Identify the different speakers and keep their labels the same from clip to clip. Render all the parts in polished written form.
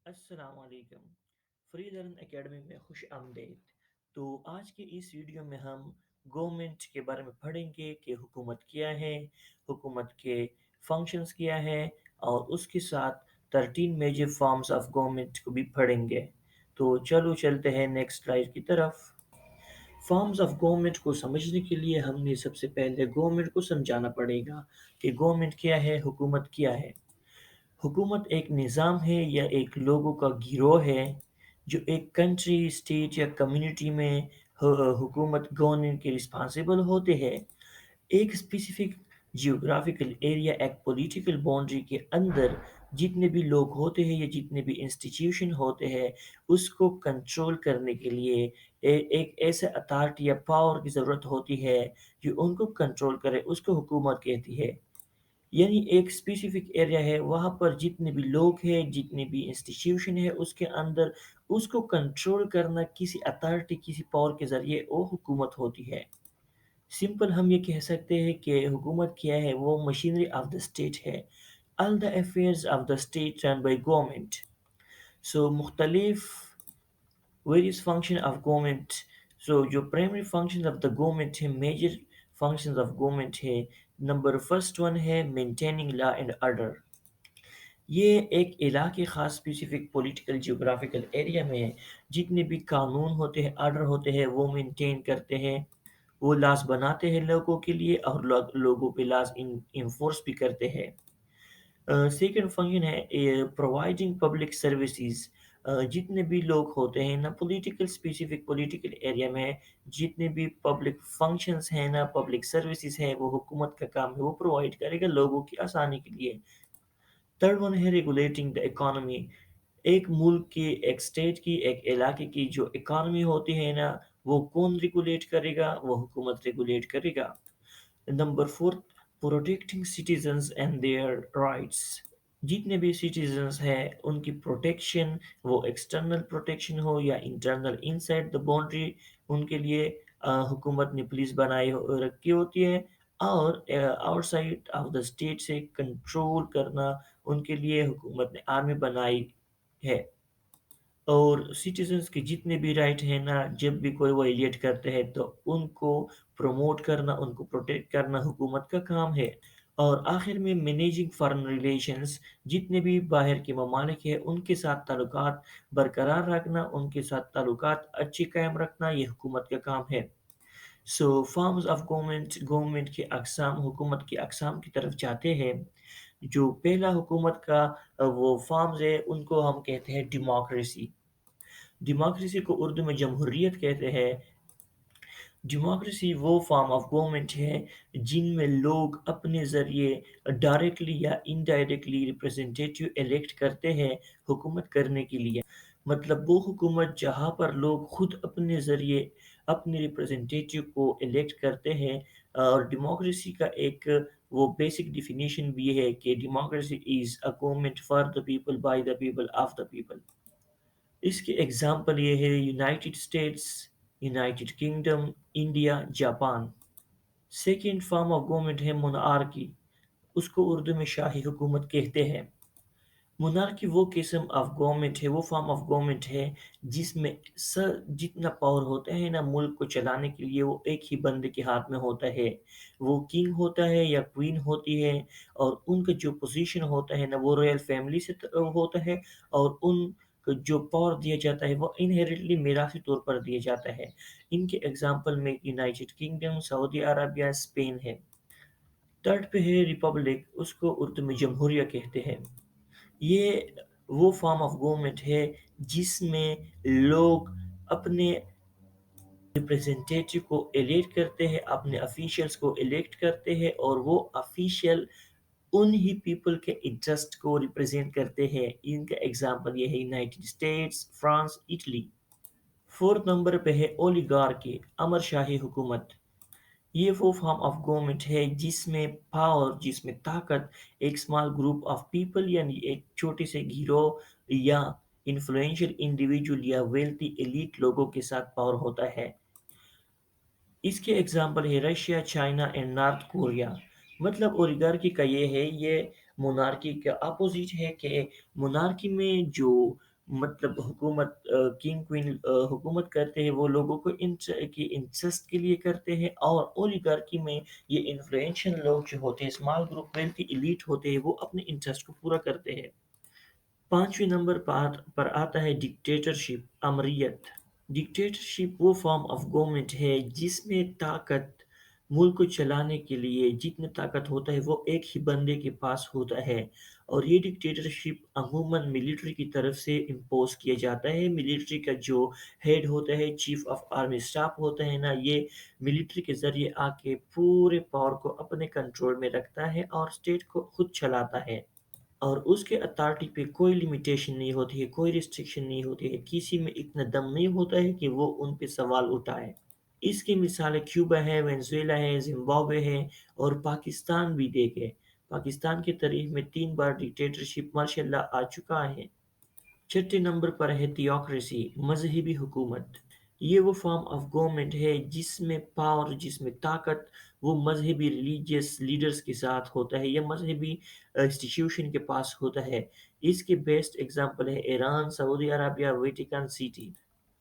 Speaker 1: السلام علیکم، free learn academy میں خوش آمدید۔ تو آج کی اس ویڈیو میں ہم گورنمنٹ کے بارے میں پڑھیں گے کہ حکومت کیا ہے، حکومت کے فنکشنز کیا ہے، اور اس کے ساتھ 13 میجر فارمز آف گورنمنٹ کو بھی پڑھیں گے۔ تو چلو چلتے ہیں نیکسٹ سلائڈ کی طرف۔ فارمز آف گورنمنٹ کو سمجھنے کے لیے ہم نے سب سے پہلے گورنمنٹ کو سمجھانا پڑے گا کہ گورنمنٹ کیا ہے، حکومت کیا ہے۔ حکومت ایک نظام ہے یا ایک لوگوں کا گروہ ہے جو ایک کنٹری، اسٹیٹ یا کمیونٹی میں حکومت گورننگ کے رسپانسیبل ہوتے ہیں۔ ایک اسپیسیفک جیوگرافیکل ایریا، ایک پولیٹیکل باؤنڈری کے اندر جتنے بھی لوگ ہوتے ہیں یا جتنے بھی انسٹیٹیوشن ہوتے ہیں، اس کو کنٹرول کرنے کے لیے ایک ایسے اتھارٹی یا پاور کی ضرورت ہوتی ہے جو ان کو کنٹرول کرے، اس کو حکومت کہتی ہے۔ یعنی ایک اسپیسیفک ایریا ہے، وہاں پر جتنے بھی لوگ ہیں، جتنے بھی انسٹیٹیوشن ہے، اس کے اندر اس کو کنٹرول کرنا کسی اتھارٹی، کسی پاور کے ذریعے وہ حکومت ہوتی ہے۔ سمپل ہم یہ کہہ سکتے ہیں کہ حکومت کیا ہے، وہ مشینری آف دا اسٹیٹ ہے۔ all the affairs of the state run by government. So مختلف various function of government. So جو primary functions of the government ہے، major functions of government ہے، نمبر فرسٹ ون ہے maintaining law and order۔ یہ ایک علاقے خاص specific political geographical area میں جتنے بھی قانون ہوتے ہیں، آرڈر ہوتے ہیں، وہ مینٹین کرتے ہیں، وہ لاز بناتے ہیں لوگوں کے لیے، اور لوگوں پہ لاز انفورس بھی کرتے ہیں۔ سیکنڈ فنکشن ہے پرووائڈنگ پبلک سروسز۔ جتنے بھی لوگ ہوتے ہیں نا، پولیٹیکل اسپیسیفک پولیٹیکل ایریا میں جتنے بھی پبلک فنکشنز ہیں نا، پبلک سروسز ہیں، وہ حکومت کا کام ہے، وہ پرووائڈ کرے گا لوگوں کی آسانی کے لیے۔ تھرڈ ون ہے ریگولیٹنگ دا اکانومی۔ ایک ملک کی، ایک اسٹیٹ کی، ایک علاقے کی جو اکانومی ہوتی ہے نا، وہ کون ریگولیٹ کرے گا؟ وہ حکومت ریگولیٹ کرے گا۔ Number fourth, protecting citizens and their rights. جتنے بھی سٹیزنز ہیں ان کی پروٹیکشن، وہ ایکسٹرنل پروٹیکشن ہو یا internal inside the boundary, ان کے لیے حکومت نے پولیس بنائی رکھی ہوتی ہے، اور out side of the state سے کنٹرول کرنا ان کے لیے حکومت نے آرمی بنائی ہے۔ اور سٹیزنز کے جتنے بھی رائٹ ہیں نا، جب بھی کوئی وائلیٹ کرتے ہیں تو ان کو پروموٹ کرنا، ان کو پروٹیکٹ کرنا حکومت کا کام ہے۔ اور آخر میں مینیجنگ فارن ریلیشنز۔ جتنے بھی باہر کے ممالک ہیں ان کے ساتھ تعلقات برقرار رکھنا، ان کے ساتھ تعلقات اچھی قائم رکھنا، یہ حکومت کا کام ہے۔ سو فارمز آف گورنمنٹ، گورنمنٹ کے اقسام، حکومت کے اقسام کی طرف جاتے ہیں۔ جو پہلا حکومت کا وہ فارمز ہے ان کو ہم کہتے ہیں ڈیموکریسی۔ ڈیموکریسی کو اردو میں جمہوریت کہتے ہیں۔ ڈیموکریسی وہ فارم آف گورنمنٹ ہے جن میں لوگ اپنے ذریعے ڈائریکٹلی یا انڈائریکٹلی ریپرزنٹیٹیو الیکٹ کرتے ہیں حکومت کرنے کے لیے۔ مطلب وہ حکومت جہاں پر لوگ خود اپنے ذریعے اپنے ریپرزنٹیٹیو کو الیکٹ کرتے ہیں۔ اور ڈیموکریسی کا ایک وہ بیسک ڈیفینیشن بھی ہے کہ democracy is a government for the people, by the people, of the people. اس کے ایگزامپل یہ ہے United States, United Kingdom, India, Japan. Second form of government ہے مونارکی۔ اس کو اردو میں شاہی حکومت کہتے ہیں۔ مونارکی وہ قسم آف گورنمنٹ ہے، وہ فارم آف گورنمنٹ ہے جس میں جتنا پاور ہوتا ہے نا ملک کو چلانے کے لیے، وہ ایک ہی بندے کے ہاتھ میں ہوتا ہے۔ وہ کنگ ہوتا ہے یا کوئین ہوتی ہے، اور ان کا جو پوزیشن ہوتا ہے نا وہ رویل فیملی سے ہوتا ہے، اور ان کو جو پاور دیا جاتا ہے وہ انہیریٹلی میراثی طور پر دیا جاتا ہے۔ ان کے ایگزامپل میں یونائٹڈ کنگڈم، سعودی عربیہ، اسپین ہے۔ تھرڈ پہ ہے ریپبلک، اس کو اردو میں جمہوریہ کہتے ہیں۔ یہ وہ فارم آف گورنمنٹ ہے جس میں لوگ اپنے ریپرزنٹیٹیو کو الیکٹ کرتے ہیں، اپنے افیشلز کو الیکٹ کرتے ہیں، اور وہ افیشل ان ہی پیپل کے انٹرسٹ کو ریپرزینٹ کرتے ہیں۔ ان کا ایگزامپل یہ ہے United States, France, Italy. Fourth number پہ ہے اولیگارکی، امر شاہی حکومت۔ یہ وہ فارم آف گورنمنٹ ہے جس میں پاور، جس میں طاقت ایک اسمال گروپ آف پیپل یعنی ایک چھوٹے سے گروہ یا انفلوئنشل انڈیویجول یا ویلتھی ایلیٹ لوگوں کے ساتھ پاور ہوتا ہے۔ اس کے ایگزامپل ہے Russia, China and north Korea. مطلب اولیگارکی کا یہ ہے، یہ مونارکی کا اپوزٹ ہے کہ مونارکی میں جو مطلب حکومت کنگ کوئین حکومت کرتے ہیں، وہ لوگوں کو کی انٹرسٹ کے لیے کرتے ہیں، اور اولیگارکی میں یہ انفلوئنشل لوگ جو ہوتے ہیں، اسمال گروپ ویلتھی ایلیٹ ہوتے ہیں، وہ اپنے انٹرسٹ کو پورا کرتے ہیں۔ پانچویں نمبر پر آتا ہے ڈکٹیٹرشپ، امریت۔ ڈکٹیٹرشپ وہ فارم آف گورنمنٹ ہے جس میں طاقت، ملک کو چلانے کے لیے جتنا طاقت ہوتا ہے وہ ایک ہی بندے کے پاس ہوتا ہے، اور یہ ڈکٹیٹرشپ عموماً ملٹری کی طرف سے امپوز کیا جاتا ہے۔ ملٹری کا جو ہیڈ ہوتا ہے، چیف آف آرمی اسٹاف ہوتا ہے نا، یہ ملٹری کے ذریعے آ کے پورے پاور کو اپنے کنٹرول میں رکھتا ہے اور اسٹیٹ کو خود چلاتا ہے، اور اس کے اتھارٹی پہ کوئی لمیٹیشن نہیں ہوتی ہے، کوئی ریسٹرکشن نہیں ہوتی ہے، کسی میں اتنا دم نہیں ہوتا ہے کہ وہ ان پہ سوال اٹھائے۔ اس کی مثالیں کیوبا ہے، وینزویلا ہے، زمبابوے ہے، اور پاکستان بھی دیکھے۔ پاکستان کی تاریخ میں 3 بار ڈکٹیٹرشپ ماشاء اللہ آ چکا ہے۔ چھٹے نمبر پر ہے تھیوکریسی، مذہبی حکومت۔ یہ وہ فارم آف گورنمنٹ ہے جس میں پاور، جس میں طاقت وہ مذہبی ریلیجیس لیڈرز کے ساتھ ہوتا ہے یا مذہبی انسٹیٹیوشن کے پاس ہوتا ہے۔ اس کے بیسٹ ایگزامپل ہے ایران، سعودی عربیہ، ویٹیکن سٹی۔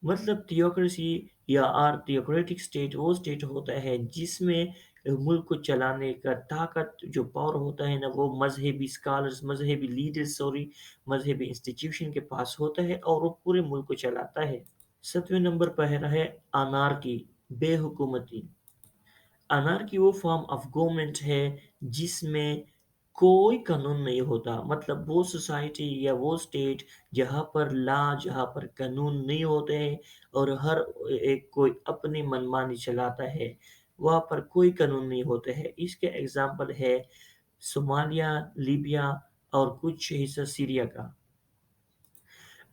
Speaker 1: مطلب تھیوکریسی یا تھیوکریٹک اسٹیٹ وہ اسٹیٹ ہوتا ہے جس میں ملک کو چلانے کا طاقت، جو پاور ہوتا ہے نا، وہ مذہبی اسکالرز، مذہبی لیڈرز، مذہبی انسٹیٹیوشن کے پاس ہوتا ہے، اور وہ پورے ملک کو چلاتا ہے۔ 7ویں نمبر پر ہے انارکی، بے حکومتی۔ انارکی وہ فارم آف گورنمنٹ ہے جس میں کوئی قانون نہیں ہوتا، مطلب وہ سوسائٹی یا وہ اسٹیٹ جہاں پر جہاں پر قانون نہیں ہوتے ہیں، اور ہر ایک کوئی اپنی منمانی چلاتا ہے، وہاں پر کوئی قانون نہیں ہوتے ہیں۔ اس کے ایگزامپل ہے صومالیہ، لیبیا، اور کچھ حصہ سیریا کا۔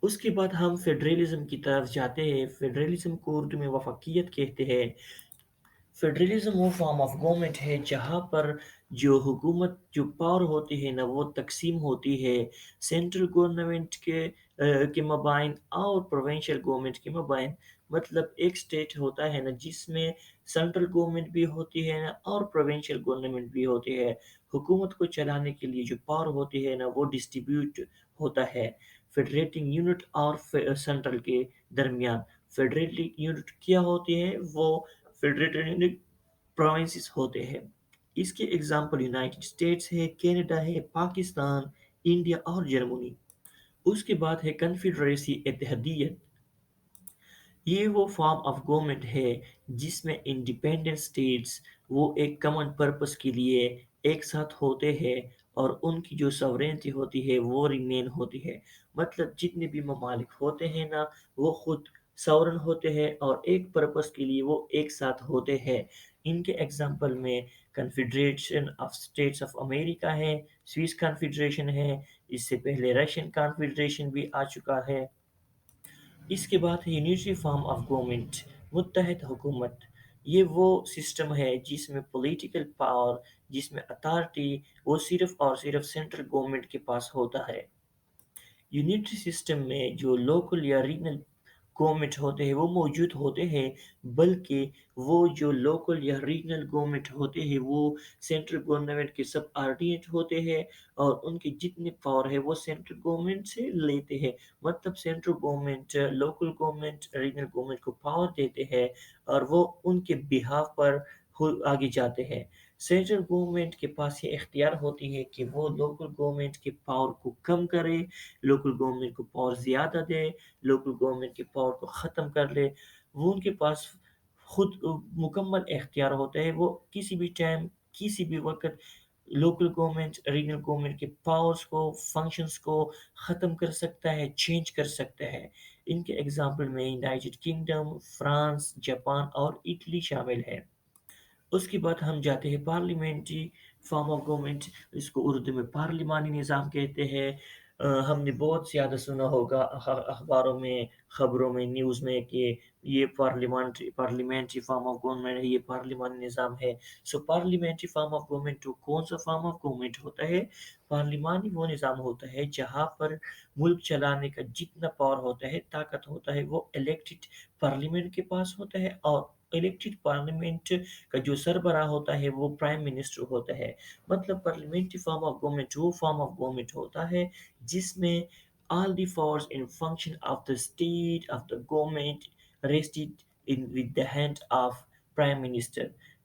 Speaker 1: اس کے بعد ہم فیڈرلزم کی طرف جاتے ہیں۔ فیڈرلزم کو اردو میں وفاقیت کہتے ہیں۔ فیڈرلزم وہ فارم آف گورنمنٹ ہے جہاں پر جو حکومت، جو پاور ہوتی ہے نا، وہ تقسیم ہوتی ہے سینٹرل گورنمنٹ کے مابین اور پروونشل گورنمنٹ کے مابین۔ مطلب ایک اسٹیٹ ہوتا ہے نا جس میں سینٹرل گورنمنٹ بھی ہوتی ہے نا اور پروونشل گورنمنٹ بھی ہوتی ہے۔ حکومت کو چلانے کے لیے جو پاور ہوتی ہے نا وہ ڈسٹریبیوٹ ہوتا ہے فیڈریٹنگ یونٹ اور سینٹرل کے درمیان۔ فیڈریٹنگ یونٹ کیا ہوتی ہے؟ وہ فیڈریٹڈ پروونسز ہوتے ہیں۔ اس کے ایگزامپل یونائٹڈ اسٹیٹس ہے، کینیڈا ہے، پاکستان، انڈیا اور جرمنی۔ اس کے بعد ہے کنفیڈریسی، اتحادیت۔ یہ وہ فارم آف گورنمنٹ ہے جس میں انڈیپینڈنٹ اسٹیٹس وہ ایک کامن پرپس کے لیے ایک ساتھ ہوتے ہیں، اور ان کی جو سورینٹی ہوتی ہے وہ ریمین ہوتی ہے۔ مطلب جتنے بھی ممالک ہوتے ہیں نا، وہ خود سورن ہوتے ہیں اور ایک پرپس کے لیے وہ ایک ساتھ ہوتے ہیں۔ ان کے ایگزامپل میں confederation of states of America ہے، سوئس کنفیڈریشن ہے، اس سے پہلے رشین کنفیڈریشن بھی آ چکا ہے۔ اس کے بعد ہے یونیٹری فارم آف گورنمنٹ، متحد حکومت۔ یہ وہ سسٹم ہے جس میں پولیٹیکل پاور، جس میں اتھارٹی وہ صرف اور صرف سینٹرل گورنمنٹ کے پاس ہوتا ہے۔ یونیٹری سسٹم میں جو لوکل یا ریجنل گورنمنٹ ہوتے ہیں وہ موجود ہوتے ہیں، بلکہ وہ جو لوکل یا ریجنل گورنمنٹ ہوتے ہیں وہ سینٹرل گورنمنٹ کے سب آرڈینیٹ ہوتے ہیں، اور ان کے جتنے پاور ہے وہ سینٹرل گورنمنٹ سے لیتے ہیں۔ مطلب central government local government, regional government کو پاور دیتے ہیں، اور وہ ان کے بہاف پر آگے جاتے ہیں۔ سینٹرل گورنمنٹ کے پاس یہ اختیار ہوتی ہے کہ وہ لوکل گورنمنٹ کے پاور کو کم کرے، لوکل گورنمنٹ کو پاور زیادہ دے، لوکل گورنمنٹ کے پاور کو ختم کر لے۔ وہ ان کے پاس خود مکمل اختیار ہوتا ہے، وہ کسی بھی ٹائم، کسی بھی وقت لوکل گورنمنٹ، ریجنل گورنمنٹ کے پاورز کو، فنکشنز کو ختم کر سکتا ہے، چینج کر سکتا ہے۔ ان کے ایگزامپل میں یونائٹڈ کنگڈم، فرانس، جاپان اور اٹلی شامل ہے۔ اس کے بعد ہم جاتے ہیں پارلیمنٹری فارم آف گورنمنٹ، اس کو اردو میں پارلیمانی نظام کہتے ہیں۔ ہم نے بہت زیادہ سنا ہوگا اخباروں میں، خبروں میں، نیوز میں کہ یہ پارلیمنٹری فارم آف گورنمنٹ ہے، یہ پارلیمانی نظام ہے۔ سو پارلیمنٹری فارم آف گورنمنٹ کون سا فارم آف گورنمنٹ ہوتا ہے؟ پارلیمانی وہ نظام ہوتا ہے جہاں پر ملک چلانے کا جتنا پاور ہوتا ہے، طاقت ہوتا ہے، وہ الیکٹڈ پارلیمنٹ کے پاس ہوتا ہے، اور الیکٹڈ پارلیمنٹ کا جو سربراہ ہوتا ہے وہ پرائم منسٹر ہوتا ہے۔ مطلب پارلیمنٹری فارم آف گورنمنٹ وہ فارم آف گورنمنٹ ہوتا ہے جس میں All the powers in function of the state of the government rested in with the hand of prime minister.